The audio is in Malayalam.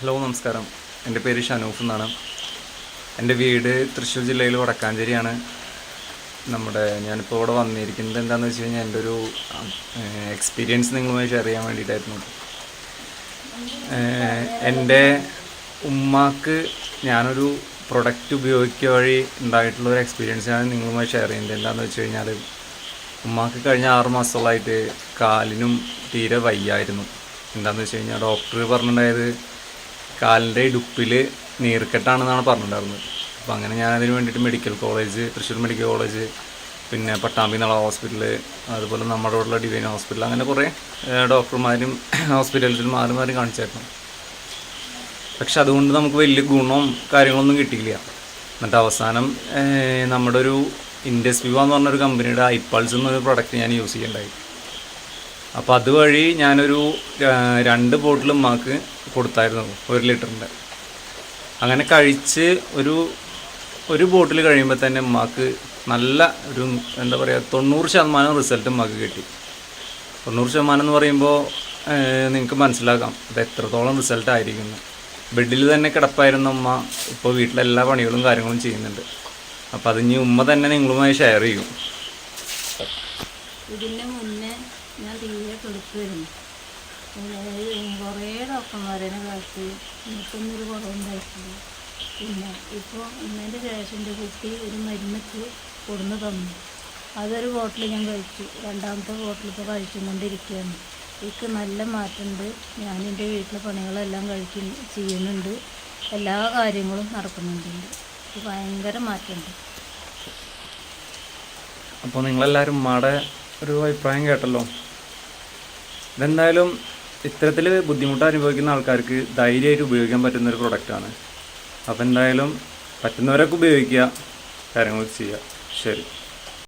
ഹലോ നമസ്കാരം. എൻ്റെ പേര് ഷനൂഫ് എന്നാണ്. എൻ്റെ വീട് തൃശ്ശൂർ ജില്ലയിൽ വടക്കാഞ്ചേരിയാണ്. ഞാനിപ്പോൾ ഇവിടെ വന്നിരിക്കുന്നത് എന്താണെന്ന് വെച്ച് കഴിഞ്ഞാൽ എൻ്റെ ഒരു എക്സ്പീരിയൻസ് നിങ്ങളുമായി ഷെയർ ചെയ്യാൻ വേണ്ടിയിട്ടായിരുന്നു. എൻ്റെ ഉമ്മാക്ക് ഞാനൊരു പ്രൊഡക്റ്റ് ഉപയോഗിക്കുക വഴി ഉണ്ടായിട്ടുള്ളൊരു എക്സ്പീരിയൻസാണ് നിങ്ങളുമായി ഷെയർ ചെയ്യുന്നത്. എന്താണെന്ന് വെച്ച് കഴിഞ്ഞാൽ ഉമ്മാക്ക് കഴിഞ്ഞ 6 മാസത്തോളമായിട്ട് കാലിനും തീരെ വയ്യായിരുന്നു. എന്താണെന്ന് വെച്ച് കഴിഞ്ഞാൽ ഡോക്ടർ പറഞ്ഞിട്ടുണ്ടായത് കാലിൻ്റെ ഇടുപ്പിൽ നീർക്കെട്ടാണെന്നാണ് പറഞ്ഞിട്ടുണ്ടായിരുന്നത്. അപ്പോൾ അങ്ങനെ ഞാനതിന് വേണ്ടിയിട്ട് തൃശ്ശൂർ മെഡിക്കൽ കോളേജ്, പിന്നെ പട്ടാമ്പി നള ഹോസ്പിറ്റൽ, അതുപോലെ നമ്മുടെ ഇവിടെയുള്ള ഡിവൈൻ ഹോസ്പിറ്റൽ, അങ്ങനെ കുറേ ഡോക്ടർമാരും ഹോസ്പിറ്റൽസിലും മാറി കാണിച്ചായിരുന്നു. പക്ഷെ അതുകൊണ്ട് നമുക്ക് വലിയ ഗുണവും കാര്യങ്ങളൊന്നും കിട്ടിയില്ല. എന്നിട്ട് അവസാനം നമ്മുടെ ഒരു ഇൻഡസ് വിവ എന്ന് പറഞ്ഞൊരു കമ്പനിയുടെ ഐപ്പൾസ് എന്നൊരു പ്രൊഡക്റ്റ് ഞാൻ യൂസ് ചെയ്യണ്ടായി. അപ്പോൾ അതുവഴി ഞാനൊരു 2 ബോട്ടിൽ ഉമ്മാക്ക് കൊടുത്തായിരുന്നു, 1 ലിറ്ററിൻ്റെ. അങ്ങനെ കഴിച്ച് ഒരു ബോട്ടിൽ കഴിയുമ്പോൾ തന്നെ ഉമ്മാക്ക് നല്ല ഒരു 90% റിസൾട്ട് ഉമ്മാക്ക് കിട്ടി. 90% എന്ന് പറയുമ്പോൾ നിങ്ങൾക്ക് മനസ്സിലാക്കാം അത് എത്രത്തോളം റിസൾട്ട് ആയിരിക്കുന്നു. ബെഡിൽ തന്നെ കിടപ്പായിരുന്ന ഉമ്മ ഇപ്പോൾ വീട്ടിലെല്ലാ പണികളും കാര്യങ്ങളും ചെയ്യുന്നുണ്ട്. അപ്പോൾ അത് ഇനി ഉമ്മ തന്നെ നിങ്ങളുമായി ഷെയർ ചെയ്യും. ഇതിന് മുന്നേ ഞാൻ തീരെ കൊടുക്കുമായിരുന്നു. കുറേ ഡോക്ടർമാരെ കാലത്ത് എനിക്കൊന്നൊരു കുറവുണ്ടായിട്ടില്ല. പിന്നെ ഇപ്പോൾ ഇന്നതിൻ്റെ ശേഷം എൻ്റെ കുട്ടി ഒരു മരുന്നൊക്കെ കൊടുന്ന് തന്നു. അതൊരു ബോട്ടിൽ ഞാൻ കഴിച്ചു. 2ാമത്തെ ബോട്ടിൽ ഇപ്പോൾ കഴിച്ചുകൊണ്ടിരിക്കുകയാണ്. എനിക്ക് നല്ല മാറ്റമുണ്ട്. ഞാൻ എൻ്റെ വീട്ടിലെ പണികളെല്ലാം ചെയ്യുന്നുണ്ട്. എല്ലാ കാര്യങ്ങളും നടക്കുന്നുണ്ട്. എനിക്ക് ഭയങ്കര മാറ്റമുണ്ട്. അപ്പോൾ നിങ്ങളെല്ലാവരും ഉമ്മയുടെ ഒരു അഭിപ്രായം കേട്ടല്ലോ. ഇതെന്തായാലും ഇത്തരത്തിൽ ബുദ്ധിമുട്ട് അനുഭവിക്കുന്ന ആൾക്കാർക്ക് ധൈര്യമായിട്ട് ഉപയോഗിക്കാൻ പറ്റുന്നൊരു പ്രൊഡക്റ്റാണ്. അപ്പോൾ എന്തായാലും പറ്റുന്നവരൊക്കെ ഉപയോഗിക്കുക, കാര്യങ്ങൾ ചെയ്യുക. ശരി.